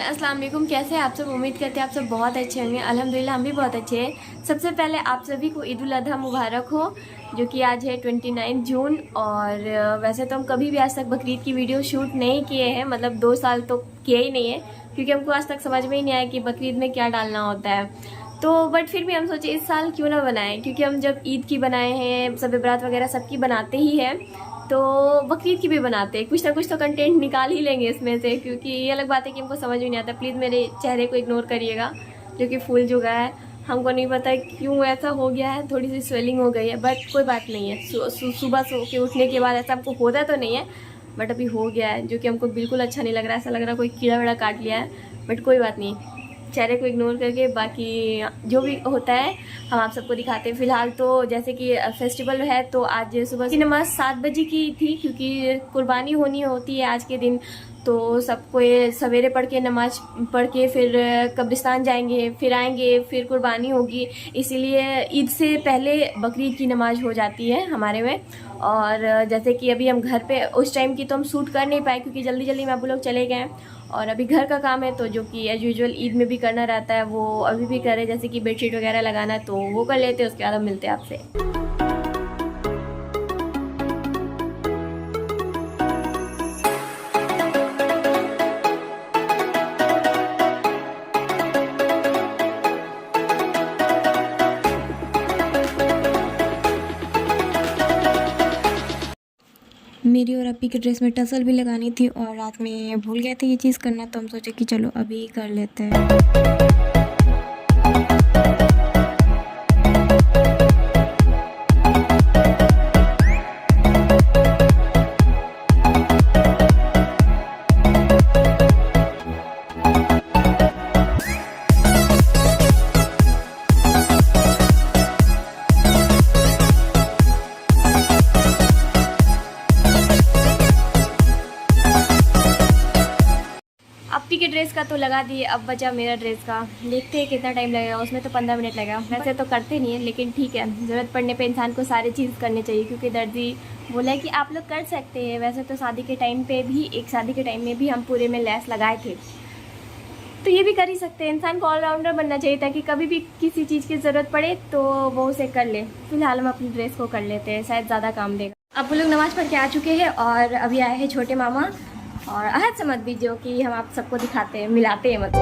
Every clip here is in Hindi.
अस्सलाम वालेकुम। कैसे हैं आप सब? उम्मीद करते हैं आप सब बहुत अच्छे होंगे। अल्हम्दुलिल्लाह हम भी बहुत अच्छे हैं। सबसे पहले आप सभी को ईद उल अज़हा मुबारक हो, जो कि आज है 29 जून। और वैसे तो हम कभी भी आज तक बकरीद की वीडियो शूट नहीं किए हैं, मतलब 2 साल तो किए ही नहीं है, क्योंकि हमको आज तक समझ में ही नहीं आया कि बकरीद में क्या डालना होता है। तो बट फिर भी हम सोचे इस साल क्यों ना बनाएं, क्योंकि हम जब ईद की बनाए हैं, सब बरात वगैरह सबकी बनाते ही हैं, तो बकरीद की भी बनाते हैं। कुछ ना कुछ तो कंटेंट निकाल ही लेंगे इसमें से, क्योंकि ये अलग बात है कि हमको समझ में नहीं आता। प्लीज़ मेरे चेहरे को इग्नोर करिएगा, जो कि फूल जो गया है, हमको नहीं पता क्यों ऐसा हो गया है, थोड़ी सी स्वेलिंग हो गई है, बट कोई बात नहीं है। सुबह सो के उठने के बाद ऐसा हमको होता तो नहीं है, बट अभी हो गया है, जो कि हमको बिल्कुल अच्छा नहीं लग रहा है। ऐसा लग रहा है कोई कीड़ा वीड़ा काट लिया है, बट कोई बात नहीं, चेहरे को इग्नोर करके बाकी जो भी होता है हम आप सबको दिखाते हैं। फिलहाल तो जैसे कि फेस्टिवल है, तो आज सुबह की नमाज 7 बजे की थी, क्योंकि कुर्बानी होनी होती है आज के दिन, तो सबको ये सवेरे पढ़ के नमाज पढ़ के फिर कब्रिस्तान जाएंगे, फिर आएंगे, फिर कुर्बानी होगी, इसीलिए ईद से पहले बकरीद की नमाज हो जाती है हमारे में। और जैसे कि अभी हम घर पे उस टाइम की तो हम शूट कर नहीं पाए, क्योंकि जल्दी जल्दी में आप लोग चले गए, और अभी घर का काम है, तो जो कि एज यूजुअल ईद में भी करना रहता है वो अभी भी करें, जैसे कि बेडशीट वगैरह लगाना है तो वो कर लेते हैं। उसके बाद हम मिलते हैं आपसे। मेरी और अपी की ड्रेस में टसल भी लगानी थी, और रात में भूल गए थे ये चीज़ करना, तो हम सोचे कि चलो अभी कर लेते हैं। अपनी के ड्रेस का तो लगा दिए, अब बचा मेरा ड्रेस का। देखते हैं कितना टाइम लगेगा, उसमें तो 15 मिनट लगेगा। वैसे तो करते नहीं है, लेकिन ठीक है, ज़रूरत पड़ने पे इंसान को सारी चीज़ करनी चाहिए, क्योंकि दर्जी बोला है कि आप लोग कर सकते हैं। वैसे तो शादी के टाइम पे भी, एक शादी के टाइम में भी हम पूरे में लेस लगाए थे, तो ये भी कर ही सकते हैं। इंसान को ऑलराउंडर बनना चाहिए, ताकि कभी भी किसी चीज़ की ज़रूरत पड़े तो वो उसे कर ले। फिलहाल हम अपनी ड्रेस को कर लेते हैं, शायद ज़्यादा काम देगा। अब वो लोग नमाज़ पढ़ के आ चुके हैं, और अभी आए हैं छोटे मामा और अहद समद भी, जो कि हम आप सबको दिखाते हैं, मिलाते हैं मतलब।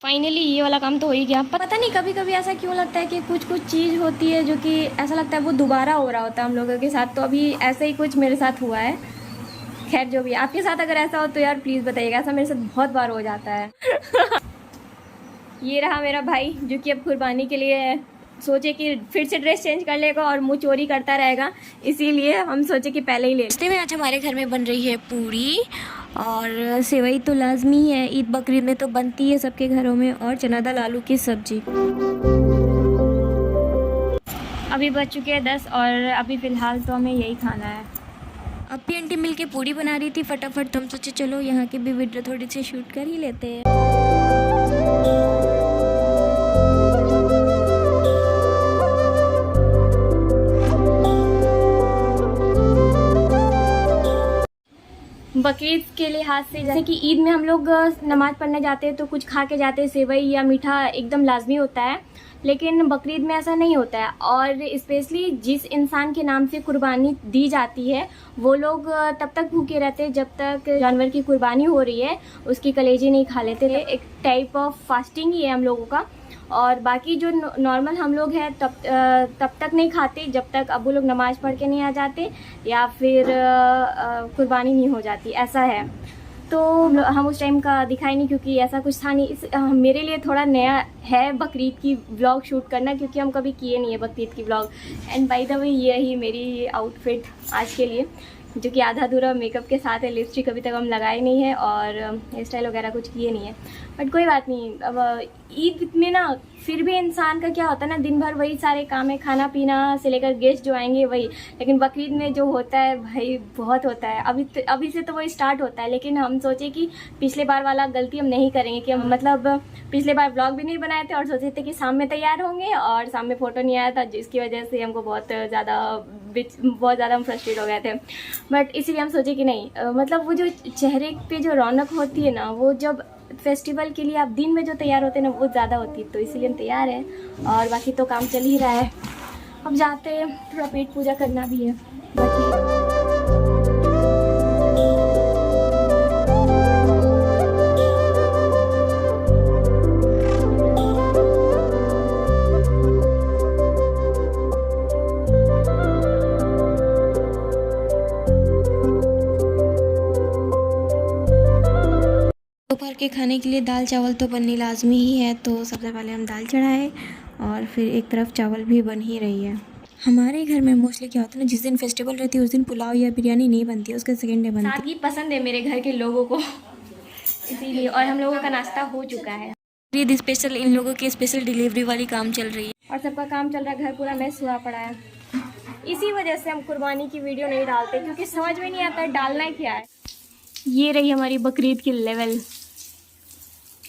फाइनली ये वाला काम तो हो ही गया। पता नहीं कभी कभी ऐसा क्यों लगता है कि कुछ कुछ चीज़ होती है जो कि ऐसा लगता है वो दोबारा हो रहा होता है हम लोगों के साथ। तो अभी ऐसा ही कुछ मेरे साथ हुआ है। खैर जो भी, आपके साथ अगर ऐसा हो तो यार प्लीज़ बताइएगा, ऐसा मेरे साथ बहुत बार हो जाता है। ये रहा मेरा भाई, जो कि अब कुर्बानी के लिए सोचे कि फिर से ड्रेस चेंज कर लेगा और मुँह चोरी करता रहेगा, इसीलिए हम सोचे कि पहले ही ले लेते हैं। आज हमारे घर में बन रही है पूरी, और सेवई तो लाजमी है, ईद बकरीद में तो बनती है सबके घरों में, और चना दाल आलू की सब्जी। अभी बज चुके हैं 10, और अभी फ़िलहाल तो हमें यही खाना है। अपी आंटी मिलके पूरी बना रही थी फटाफट, तो हम सोचे चलो यहाँ की भी वीडियो थोड़ी सी शूट कर ही लेते हैं। बकरीद के लिहाज से, जैसे कि ईद में हम लोग नमाज़ पढ़ने जाते हैं तो कुछ खा के जाते हैं, सेवई या मीठा एकदम लाजमी होता है, लेकिन बकरीद में ऐसा नहीं होता है। और स्पेशली जिस इंसान के नाम से कुर्बानी दी जाती है, वो लोग तब तक भूखे रहते हैं जब तक जानवर की कुर्बानी हो रही है, उसकी कलेजी नहीं खा लेते। एक टाइप ऑफ फास्टिंग ही है हम लोगों का। और बाकी जो नॉर्मल हम लोग हैं तब तक नहीं खाते जब तक अब वो लोग नमाज़ पढ़ के नहीं आ जाते, या फिर कुर्बानी नहीं हो जाती, ऐसा है। तो हम उस टाइम का दिखाई नहीं, क्योंकि ऐसा कुछ था नहीं। मेरे लिए थोड़ा नया है बकरीद की व्लॉग शूट करना, क्योंकि हम कभी किए नहीं है बकरीद की vlog. And by the way यही मेरी आउटफिट आज के लिए, जो कि आधा अधूरा मेकअप के साथ है। लिपस्टिक अभी तक हम लगाए नहीं है, और हेयर स्टाइल वगैरह कुछ किए नहीं है, बट कोई बात नहीं। अब ईद में ना फिर भी इंसान का क्या होता है ना, दिन भर वही सारे काम है, खाना पीना से लेकर गेस्ट जो आएंगे वही। लेकिन बकरीद में जो होता है भाई बहुत होता है। अभी से तो वो स्टार्ट होता है, लेकिन हम सोचे कि पिछले बार वाला गलती हम नहीं करेंगे कि हम मतलब पिछले बार ब्लॉग भी नहीं बनाए थे और सोचे थे कि शाम में तैयार होंगे और शाम में फ़ोटो नहीं आया था, जिसकी वजह से हमको बहुत ज़्यादा हम फ्रस्ट्रेट हो गए थे। बट इसीलिए हम सोचे कि नहीं, मतलब वो जो चेहरे पे जो रौनक होती है ना, वो जब फेस्टिवल के लिए आप दिन में जो तैयार होते हैं ना, वो ज़्यादा होती है। तो इसीलिए हम तैयार हैं और बाकी तो काम चल ही रहा है। अब जाते हैं, थोड़ा पेट पूजा करना भी है बाकी। दोपहर के खाने के लिए दाल चावल तो बननी लाजमी ही है, तो सबसे पहले हम दाल चढ़ाए और फिर एक तरफ चावल भी बन ही रही है। हमारे घर में मोस्टली क्या होता है ना, जिस दिन फेस्टिवल रहती है उस दिन पुलाव या बिरयानी नहीं बनती है, उसके सेकंड डे बनती है। सादगी पसंद है मेरे घर के लोगों को इसीलिए। और हम लोगों का नाश्ता हो चुका है। ईद स्पेशल, इन लोगों की स्पेशल डिलीवरी वाली काम चल रही है और सबका काम चल रहा है, घर पूरा मैस हुआ पड़ा है। इसी वजह से हम कुर्बानी की वीडियो नहीं डालते, क्योंकि समझ में नहीं आता है डालना क्या है। ये रही हमारी बकरीद की लेवल।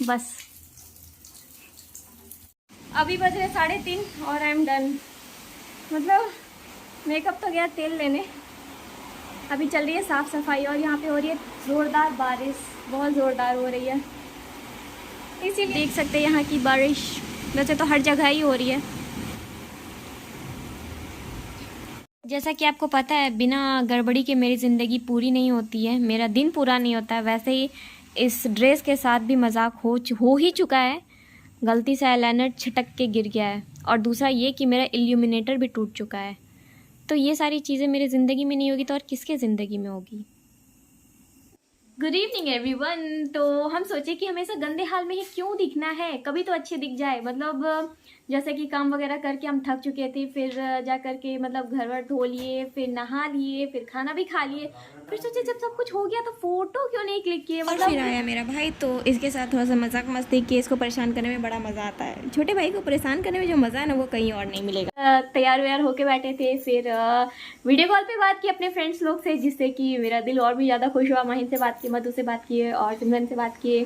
बस अभी बज रहे 3:30 और आई एम डन। मतलब मेकअप तो गया तेल लेने, अभी चल रही है साफ़ सफाई और यहाँ पे हो रही है ज़ोरदार बारिश, बहुत ज़ोरदार हो रही है। इसीलिए देख सकते हैं यहाँ की बारिश, वैसे तो हर जगह ही हो रही है। जैसा कि आपको पता है, बिना गड़बड़ी के मेरी ज़िंदगी पूरी नहीं होती है, मेरा दिन पूरा नहीं होता है। वैसे ही इस ड्रेस के साथ भी मजाक हो ही चुका है। गलती से आईलाइनर छिटक के गिर गया है और दूसरा ये कि मेरा इल्यूमिनेटर भी टूट चुका है। तो ये सारी चीज़ें मेरी ज़िंदगी में नहीं होगी तो और किसके ज़िंदगी में होगी। Good evening everyone. तो हम सोचे कि हमेशा गंदे हाल में ही क्यों दिखना है, कभी तो अच्छे दिख जाए। मतलब जैसे कि काम वगैरह करके हम थक चुके थे, फिर जा करके मतलब घर वर धो लिए, फिर नहा लिए, फिर खाना भी खा लिए, फिर सोचे जब सब कुछ हो गया तो फोटो क्यों नहीं क्लिक किए। और फिर आया मेरा भाई, तो इसके साथ थोड़ा सा मजाक मस्ती किए। इसको परेशान करने में बड़ा मज़ा आता है। छोटे भाई को परेशान करने में जो मज़ा है ना, वो कहीं और नहीं मिलेगा। तैयार व्यार होके बैठे थे, फिर वीडियो कॉल पे बात की अपने फ्रेंड्स लोग से, जिससे कि मेरा दिल और भी ज़्यादा खुश हुआ। माहिन से बात की, मधु से बात किए और सिमरन से बात किए।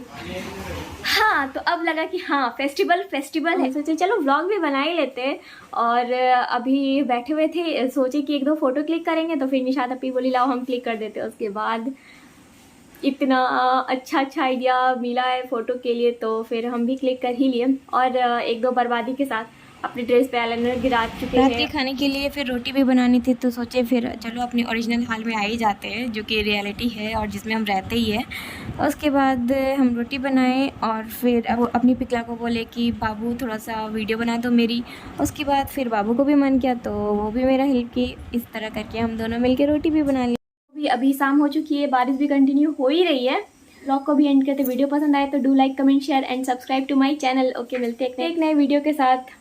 हाँ, तो अब लगा कि हाँ फेस्टिवल है, सोचे चलो व्लॉग भी बना ही लेते हैं। और अभी बैठे हुए थे, सोचे कि 1-2 फोटो क्लिक करेंगे, तो फिर निशाद अपी बोली लाओ हम क्लिक कर देते हैं। उसके बाद इतना अच्छा आइडिया मिला है फ़ोटो के लिए, तो फिर हम भी क्लिक कर ही लिए। और 1-2 बर्बादी के साथ अपने ड्रेस पे आईलाइनर गिरा चुके हैं। रात के खाने के लिए फिर रोटी भी बनानी थी, तो सोचे फिर चलो अपने ओरिजिनल हाल में आ ही जाते हैं, जो कि रियलिटी है और जिसमें हम रहते ही है। उसके बाद हम रोटी बनाए और फिर अब अपनी पिकला को बोले कि बाबू थोड़ा सा वीडियो बना दो मेरी। उसके बाद फिर बाबू को भी मन किया तो वो भी मेरा हेल्प की। इस तरह करके हम दोनों मिलकर रोटी भी बना ली। अभी शाम हो चुकी है, बारिश भी कंटिन्यू हो ही रही है। ब्लॉग को भी एंड करते। वीडियो पसंद आए तो do like, comment, share and subscribe to my channel. Okay, मिलते हैं एक नए वीडियो के साथ।